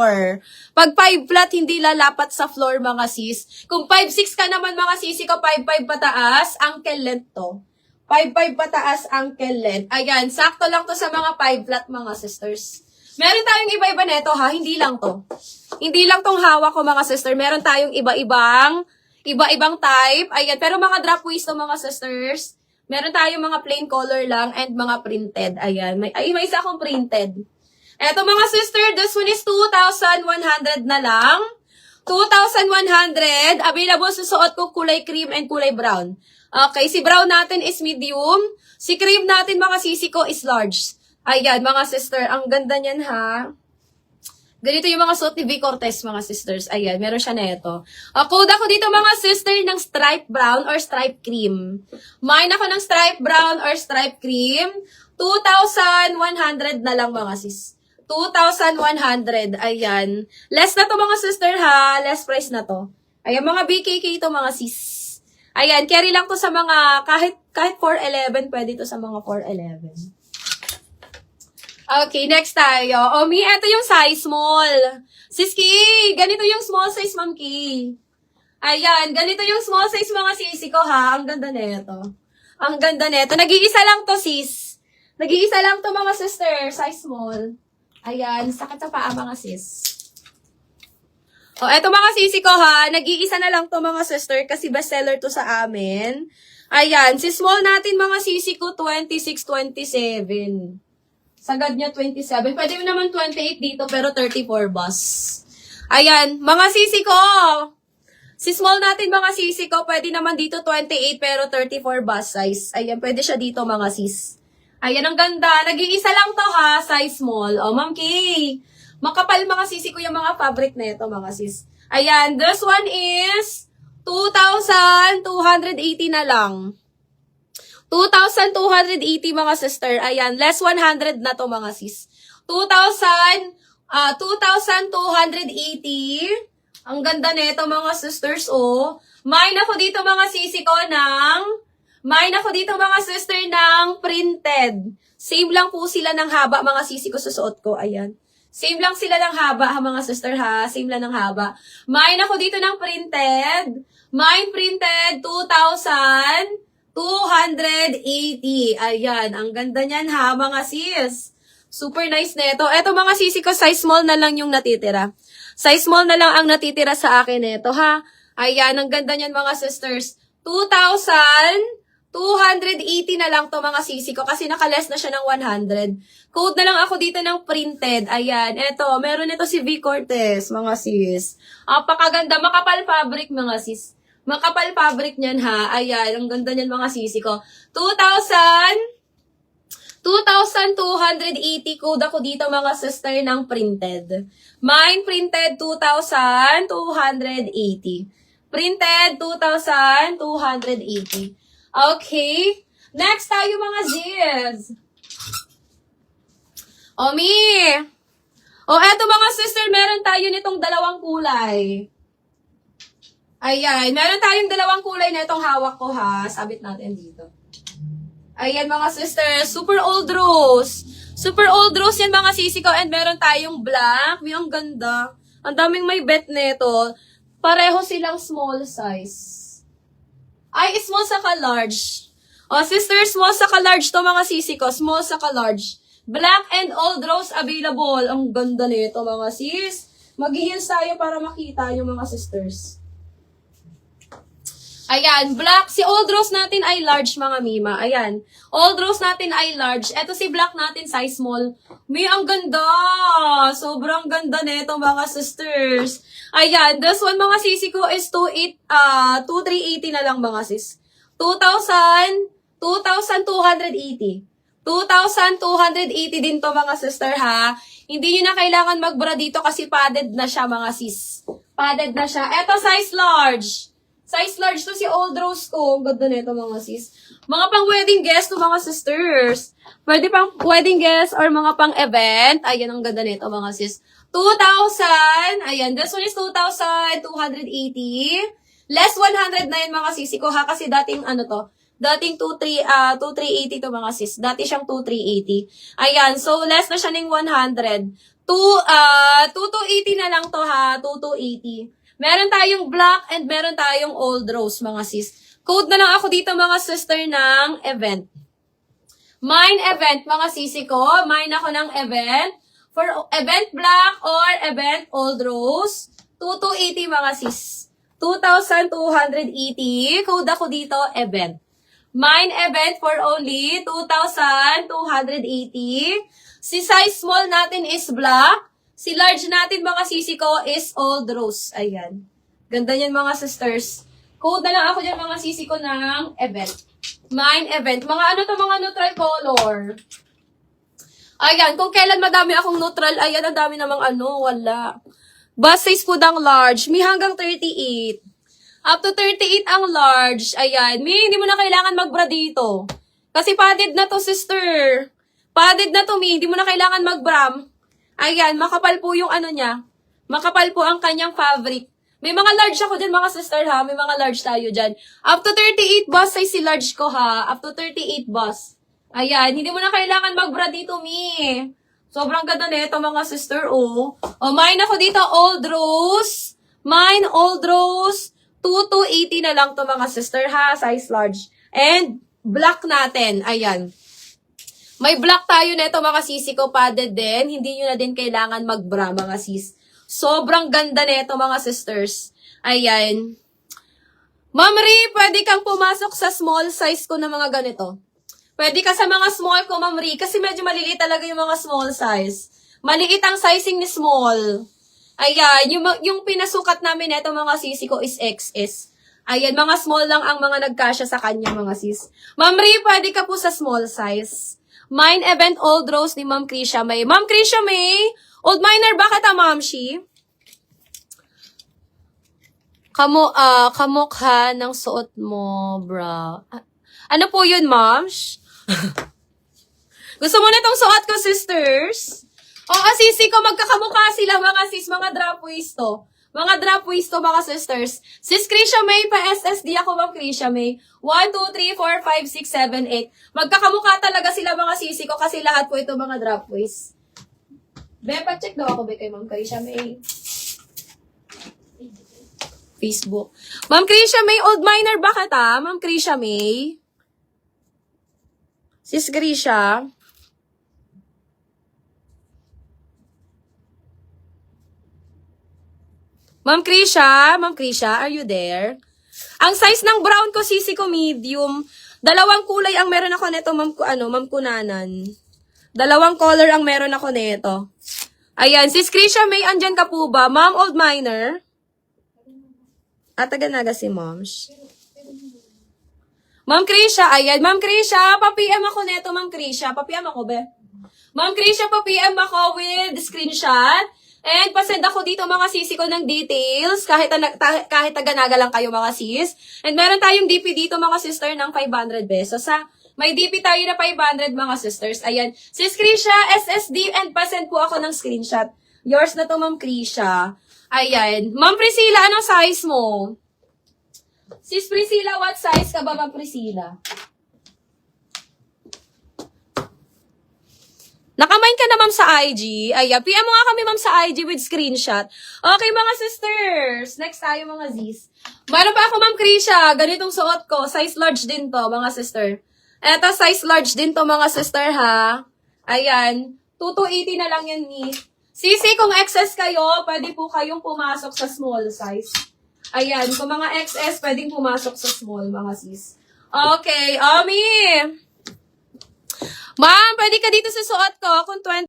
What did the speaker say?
floor. Pag 5 flat, hindi lalapat sa floor mga sis. Kung 5'6 ka naman mga sisi ko, 5'5 pataas, ankle length to. 5'5 pataas, ankle length. Ayan, sakto lang to sa mga 5 flat mga sisters. Meron tayong iba-iba neto ha, hindi lang to. Hindi lang tong hawak ko mga sister, meron tayong iba-ibang type. Ayan, pero mga drop waist to mga sisters. Meron tayong mga plain color lang and mga printed. Ayan, may isa akong printed. Eto mga sister, this one is 2,100 na lang. 2,100. Available sa suot ko kulay cream and kulay brown. Okay, si brown natin is medium. Si cream natin mga sisi ko is large. Ayan, mga sister, ang ganda niyan ha. Ganito yung mga suot ni V. Cortez, mga sisters. Ayan, meron siya na ito. Code ako dito, mga sister, ng stripe brown or stripe cream. Mine ako ng stripe brown or stripe cream. 2,100 na lang, mga sis. 2,100. Ayan. Less na to, mga sister, ha. Less price na to. Ayan, mga BKK to, mga sis. Ayan, carry lang to sa mga, kahit 411, pwede to sa mga 411. Okay, next tayo. Omi, eto yung size small. Sis Ki, ganito yung small size, Ma'am Ki. Ayan, ganito yung small size mga sisi ko ha. Ang ganda neto. Ang ganda neto. Nag-iisa lang to, sis. Nag-iisa lang to mga sister. Size small. Ayan, sakit sa paa mga sis. O, eto mga sisi ko ha. Nag-iisa na lang to mga sister kasi bestseller to sa amin. Ayan, si small natin mga sisi ko 26, 27. Sagad niya 27. Pwede mo naman 28 dito pero 34 bus. Ayan, mga sisi ko. Si small natin mga sisi ko, pwede naman dito 28 pero 34 bus size. Ayan, pwede siya dito mga sis. Ayan, ang ganda. Nag-iisa lang to ha, size small. O, Ma'am Kay. Makapal mga sisi ko yung mga fabric na ito mga sis. Ayan, this one is 2,280 na lang. 2,280 mga sister. Ayan, less 100 na to mga sis. 2,280. Ang ganda nito mga sisters, oh. Mine ako dito mga sisi ko mine ako dito mga sister ng printed. Same lang po sila ng haba mga sisi ko susuot ko. Ayan. Same lang sila ng haba ha mga sister ha. Same lang ng haba. Mine ako dito ng printed. Mine printed 2,280. Ayan, ang ganda niyan ha, mga sis. Super nice na ito. Eto mga sisi ko, size small na lang yung natitira. Size small na lang ang natitira sa akin ito ha. Ayan, ang ganda niyan mga sisters. 2,280 na lang to mga sisi ko kasi nakaless na siya ng 100. Code na lang ako dito ng printed. Ayan, eto, meron ito si V. Cortez, mga sis. Apakaganda, makapal fabric mga sis. Makapal fabric niyan ha. Ayan, ang ganda niyan mga sisi ko. 2,280 code ako dito mga sister ng printed. Mine printed 2,280. Printed 2,280. Okay. Next tayo mga sis. Omi. O eto mga sister, meron tayo nitong dalawang kulay. Ayan, meron tayong dalawang kulay na itong hawak ko ha. Sabit natin dito. Ayan mga sisters, super old rose. Super old rose yan mga sisi ko. And meron tayong black. May ang ganda. Ang daming may bet nito. Pareho silang small size. Ay, small saka large. O sisters, small saka large to mga sisi ko. Small saka large. Black and old rose available. Ang ganda nito mga sis. Mag-heels tayo para makita yung mga sisters. Ayan, black. Si old rose natin ay large, mga mima. Ayan. Old rose natin ay large. Ito si black natin, size small. May ang ganda. Sobrang ganda nito, mga sisters. Ayan, this one, mga sisi ko is 2,380 na lang, mga sis. 2,280. 2,280 din to, mga sister, ha. Hindi nyo na kailangan magbra dito kasi padded na siya, mga sis. Padded na siya. Ito, size large. Size large to si old rose ko. Ang ganda nito mga sis. Mga pang wedding guest to mga sisters. Pwede pang wedding guest or mga pang event. Ayan ang ganda nito mga sis. 2,000. Ayan. This one is 2,280. Less 100 na yun mga sisi ko ha. Kasi dating ano to. Dating 2,380 to mga sis. Dati siyang 2,380. Ayan. So less na siya ng 100. 2280 na lang to ha. 2280. Meron tayong black and meron tayong old rose, mga sis. Code na lang ako dito, mga sister, ng event. Mine event, mga sisi ko. Mine ako ng event. For event black or event old rose, 2280, mga sis. 2,280. Code ako dito, event. Mine event for only 2,280. Si size small natin is black. Si large natin, mga sisi ko, is old rose. Ayan. Ganda niyan, mga sisters. Code na lang ako dyan, mga sisi ko, ng event. Mine event. Mga ano to, mga neutral color. Ayan, kung kailan madami akong neutral, ayan, ang dami namang ano, wala. Bust size po ng large. May hanggang 38. Up to 38 ang large. Ayan. May, hindi mo na kailangan magbra dito. Kasi padded na to, sister. Padded na to, Mi. Hindi mo na kailangan magbram. Ayan, makapal po yung ano niya. Makapal po ang kanyang fabric. May mga large ako dyan, mga sister, ha. May mga large tayo dyan. Up to 38 bust size si large ko, ha. Up to 38 bust. Ayan, hindi mo na kailangan magbra dito, Mi. Sobrang ganda nito, mga sister, oh. Oh, mine ako dito, old rose. Mine, old rose. 2280 na lang to, mga sister, ha. Size large. And, black natin. Ayan. May black tayo nito, mga sisi ko, padded din. Hindi nyo na din kailangan magbra, mga sis. Sobrang ganda nito, mga sisters. Ayan. Ma'am Ri, pwede kang pumasok sa small size ko na mga ganito. Pwede ka sa mga small ko, Ma'am Ri, kasi medyo maliliit talaga yung mga small size. Maliit ang sizing ni small. Ayan, yung pinasukat namin nito, mga sisi ko, is XS. Ayan, mga small lang ang mga nagkasya sa kanya, mga sis. Ma'am Ri, pwede ka po sa small size. Mine event old rose ni Ma'am Krisha May. Ma'am Krisha May, old miner, bakit Ma'am Shi? Kamukha ng suot mo, bra. Ano po yun, Ma'am? Gusto mo na itong suot ko, sisters? O, sisi ko, magkakamukha sila, mga sis, mga drapoys to. Mga drapoys to, mga sisters. Sis Krisha May, pa-SSD ako, Ma'am Krisha May. 1, 2, 3, 4, 5, 6, 7, 8. Magkakamukha talaga sila, mga sisi ko, kasi lahat po ito mga drapoys. Be, pa-check daw ako, be, kay Ma'am Krisha May. Facebook. Ma'am Krisha May, old miner, bakit Ma'am Krisha May? Sis Krisha? Ma'am Krisha, are you there? Ang size ng brown ko, sisi ko, medium. Dalawang kulay ang meron ako nito, Ma'am Kunanan. Dalawang color ang meron ako nito. Ayan, sis Krisha, may andyan ka po ba? Ma'am, old miner? Taga-naga si Moms. Ma'am Krisha, ayan. Ma'am Krisha, pa-PM ako nito, Ma'am Krisha. Pa-PM ako, be. Ma'am Krisha, pa-PM ako with screenshot. And pasend ako dito, mga sisi ko, ng details. Kahit taga-naga lang kayo, mga sis. And meron tayong DP dito, mga sister, ng 500 pesos. May DP tayo na 500, mga sisters. Ayan. Sis Krisha, SSD, and pasend po ako ng screenshot. Yours na to, Ma'am Krisha. Ayan. Ma'am Priscilla, anong size mo? Sis Priscilla, what size ka ba, Ma'am Priscilla? Nakamain ka na, Ma'am, sa IG. Ayan. PM mo nga kami, Ma'am, sa IG with screenshot. Okay, mga sisters. Next tayo, mga zis. Meron pa ako, Ma'am Krisha. Ganitong suot ko. Size large din to, mga sister. Eto, size large din to, mga sister, ha? Ayan. 2280 na lang yan, ni. Sisi, kung XS kayo, pwede po kayong pumasok sa small size. Ayan, kung mga XS, pwedeng pumasok sa small, mga sis. Okay, Ami! Ma'am, pwede ka dito sa suot ko kung 20